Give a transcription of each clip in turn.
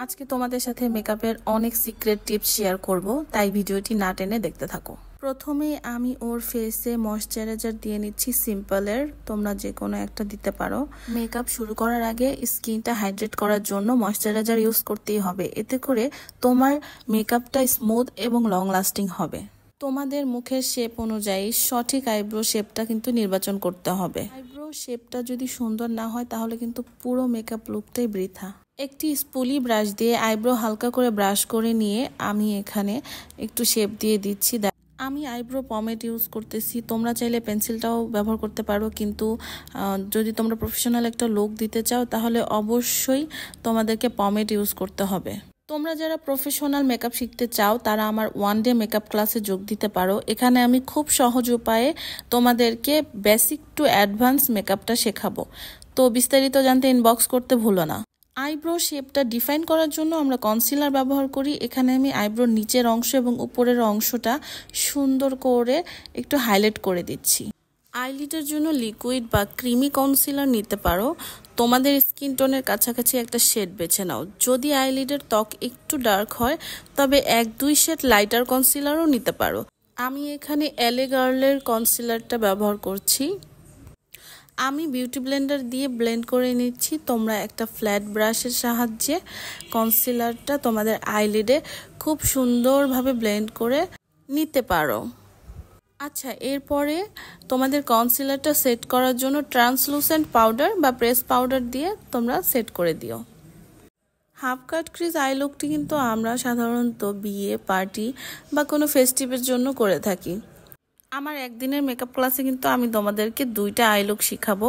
আজকে তোমাদের সাথে মেকআপের অনেক সিক্রেট টিপস শেয়ার করব, তাই ভিডিওটি না টেনে দেখতে থাকো। প্রথমে আমি ওর ফেসে ময়শ্চারাইজার দিয়ে নিচ্ছি সিম্পলের, তোমরা যে কোনো একটা দিতে পারো। মেকআপ শুরু করার আগে স্কিনটা হাইড্রেট করার জন্য ময়শ্চারাইজার ইউজ করতেই হবে, এতে করে তোমার মেকআপটা স্মুথ এবং লং লাস্টিং হবে। তোমাদের মুখের শেপ অনুযায়ী সঠিক আইব্রো শেপটা কিন্তু নির্বাচন করতে হবে। আইব্রো শেপটা যদি সুন্দর না হয় তাহলে কিন্তু পুরো মেকআপ লুকটাই বৃথা। একটি স্পুলি ব্রাশ দিয়ে আইব্রো হালকা করে ব্রাশ করে নিয়ে আমি এখানে একটু শেপ দিয়ে দিচ্ছি। আমি আইব্রো পমেড ইউজ করতেছি, তোমরা চাইলে পেন্সিলটাও ব্যবহার করতে পারো, কিন্তু যদি তোমরা প্রফেশনাল একটা লুক দিতে চাও তাহলে অবশ্যই তোমাদেরকে পমেড ইউজ করতে হবে। তোমরা যারা প্রফেশনাল মেকআপ শিখতে চাও তারা আমার ওয়ান ডে মেকআপ ক্লাসে যোগ দিতে পারো। এখানে আমি খুব সহজ উপায়ে তোমাদেরকে বেসিক টু অ্যাডভান্স মেকআপটা শেখাবো। তো বিস্তারিত জানতে ইনবক্স করতে ভুলো না। আইব্রো শেপটা ডিফাইন করার জন্য আমরা কনসিলার ব্যবহার করি। এখানে আমি আইব্রোর নিচের অংশ এবং উপরের অংশটা সুন্দর করে একটু হাইলাইট করে দিচ্ছি। আইলিডের জন্য লিকুইড বা ক্রিমি কনসিলার নিতে পারো। তোমাদের স্কিন টোনের কাছাকাছি একটা শেড বেছে নাও। যদি আইলিডের ত্বক একটু ডার্ক হয় তবে 1-2 শেড লাইটার কনসিলারও নিতে পারো। আমি এখানে এলে গার্লের কনসিলারটা ব্যবহার করছি। আমি বিউটি ব্লেন্ডার দিয়ে ব্লেন্ড করে নিচ্ছি। তোমরা একটা ফ্ল্যাট ব্রাশের সাহায্যে কনসিলারটা তোমাদের আইলিডে খুব সুন্দরভাবে ব্লেন্ড করে নিতে পারো। আচ্ছা, এরপরে তোমাদের কনসিলারটা সেট করার জন্য ট্রান্সলুসেন্ট পাউডার বা প্রেস পাউডার দিয়ে তোমরা সেট করে দিও। হাফ কাট ক্রিজ আই লুকটি কিন্তু আমরা সাধারণত বিয়ে, পার্টি বা কোনো ফেস্টিভের জন্য করে থাকি। আমার একদিনের মেকআপ ক্লাসে কিন্তু আমি তোমাদেরকে 2টা আই লুক শিখাবো,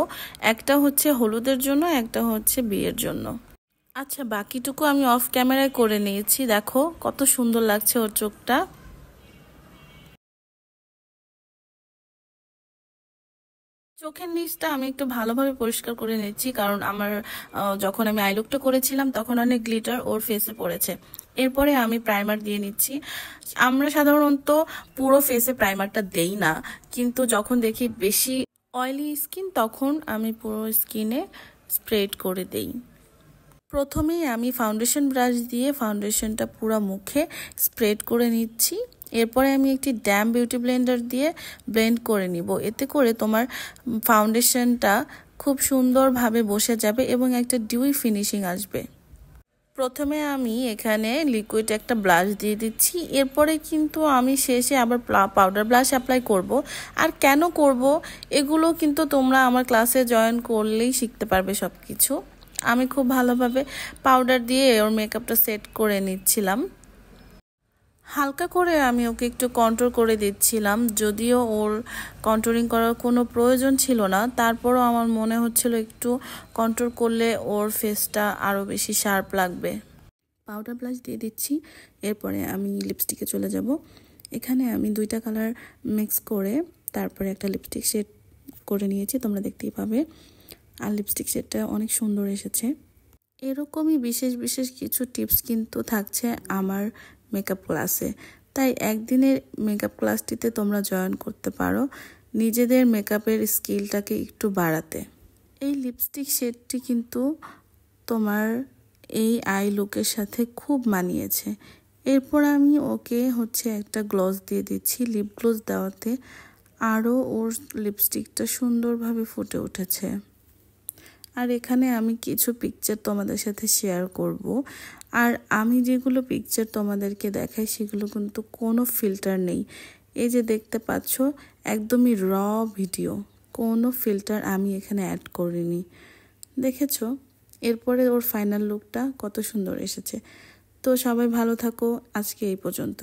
একটা হচ্ছে হলুদের জন্য, একটা হচ্ছে বিয়ের জন্য। আচ্ছা, বাকিটুকু আমি অফ ক্যামেরায় করে নিয়েছি। দেখো কত সুন্দর লাগছে ওর চোখটা। চোখের নিচটা আমি একটু ভালোভাবে পরিষ্কার করে নিচ্ছি, কারণ আমার যখন আমি আইলুকটা করেছিলাম তখন অনেক গ্লিটার ওর ফেসে পড়েছে। এরপরে আমি প্রাইমার দিয়ে নিচ্ছি। আমরা সাধারণত পুরো ফেসে প্রাইমারটা দেই না, কিন্তু যখন দেখি বেশি অয়েলি স্কিন তখন আমি পুরো স্কিনে স্প্রেড করে দেই। প্রথমেই আমি ফাউন্ডেশন ব্রাশ দিয়ে ফাউন্ডেশনটা পুরো মুখে স্প্রেড করে নিচ্ছি। এরপরে আমি একটি ড্যাম বিউটি ব্লেন্ডার দিয়ে ব্লেন্ড করে নিব, এতে করে তোমার ফাউন্ডেশনটা খুব সুন্দরভাবে বসে যাবে এবং একটা ডিউই ফিনিশিং আসবে। প্রথমে আমি এখানে লিকুইড একটা ব্লাশ দিয়ে দিচ্ছি, এরপরে কিন্তু আমি শেষে আবার পাউডার ব্লাশ অ্যাপ্লাই করব। আর কেন করব এগুলো কিন্তু তোমরা আমার ক্লাসে জয়েন করলেই শিখতে পারবে সব কিছু। আমি খুব ভালোভাবে পাউডার দিয়ে ওর মেকআপটা সেট করে নিচ্ছিলাম। হালকা করে আমি ওকে একটু কন্ট্রোল করে দিচ্ছিলাম, যদিও ওর কন্ট্রোলিং করার কোনো প্রয়োজন ছিল না, তারপরও আমার মনে হচ্ছিল একটু কন্ট্রোল করলে ওর ফেসটা আরও বেশি শার্প লাগবে। পাউডার ব্লাশ দিয়ে দিচ্ছি। এরপরে আমি লিপস্টিকে চলে যাব। এখানে আমি 2টা কালার মিক্স করে তারপরে একটা লিপস্টিক শেড করে নিয়েছি, তোমরা দেখতেই পাবে। আর লিপস্টিক শেডটা অনেক সুন্দর এসেছে। এরকমই বিশেষ বিশেষ কিছু টিপস কিন্তু থাকছে আমার মেকআপ ক্লাসে, তাই একদিনের মেকআপ ক্লাসটিতে তোমরা জয়েন করতে পারো নিজেদের মেকআপের স্কিলটাকে একটু বাড়াতে। এই লিপস্টিক শেডটি কিন্তু তোমার এই আই লুকের সাথে খুব মানিয়েছে। এরপর আমি ওকে একটা গ্লস দিয়ে দিচ্ছি। লিপ গ্লস দেওয়াতে আরও ওর লিপস্টিকটা সুন্দরভাবে ফুটে উঠেছে। আর এখানে আমি কিছু পিকচার তোমাদের সাথে শেয়ার করব। আর আমি যেগুলো পিকচার তোমাদেরকে দেখাই সেগুলো কিন্তু কোনো ফিল্টার নেই। এই যে দেখতে পাচ্ছ, একদমই র ভিডিও, কোনো ফিল্টার আমি এখানে অ্যাড করিনি। দেখেছো? এরপরে ওর ফাইনাল লুকটা কত সুন্দর এসেছে। তো সবাই ভালো থাকো, আজকে এই পর্যন্ত।